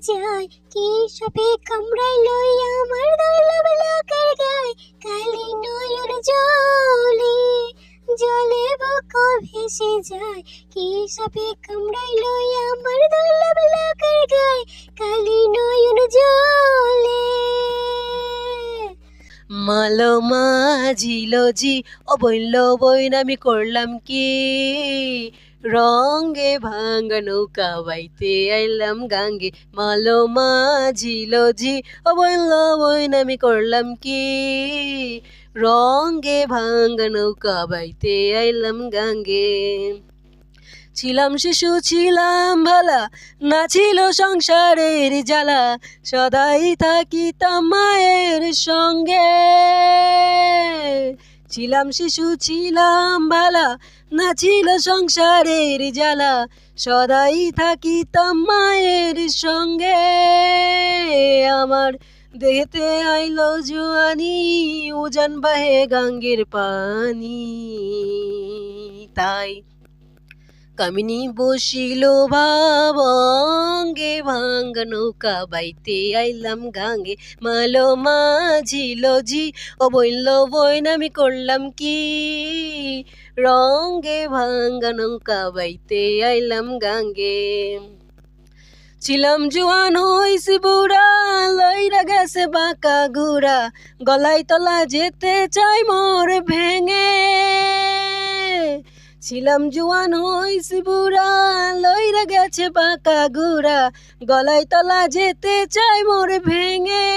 যায়, কি সাপে কামড়াইলো আমার দুর্লভ লোকের গায়। কালি নয়ন জলে জলে বুক ভেসে যায়, কি সাপে কামড়াইলো আমার দুর্লভ লোকের গায়। কালি নয়ন জলে। মালো মাঝিলো জি অবৈল বইনামি করলাম কি, রঙে ভাঙ্গা নৌকা বাইতে আইলাম গাঙ্গে। মালো মাঝিলো জি অবৈল বইনামি করলাম কি, রঙে ভাঙ্গা নৌকা বাইতে আইলাম গাঙ্গে। ছিলাম শিশু ছিলাম ভালা, না ছিল সংসারের জ্বালা, সদাই থাকিতাম মায়ের সঙ্গে। ছিলাম শিশু ছিলাম ভালা, না ছিল সংসারের জ্বালা, সদাই থাকিতাম মায়ের সঙ্গে। আমার দেহেতে আইলো জোয়ানি, উজান বাহে গাঙ্গের পানি। তাই কামিনী বসিল ভাবঙ্গে, ভাঙ্গা নৌকা বাইতে আইলাম গাঙ্গে। মালো মাঝিল জি ও বইল বইনামি করলাম কি, রঙ্গে ভাঙ্গা নৌকা বাইতে আইলাম গাঙ্গে। ছিলাম জোয়ান হইছি বুড়া, লইরা গেছে বাঁকা ঘুরা, গলায় তলা যেতে চাই মোর ভেঙে। ছিলাম জোয়ান হইছি বুড়া, লইরা গেছে বাঁকা ঘুরা, গলায় তলা যেতে চাই মোর ভেঙে।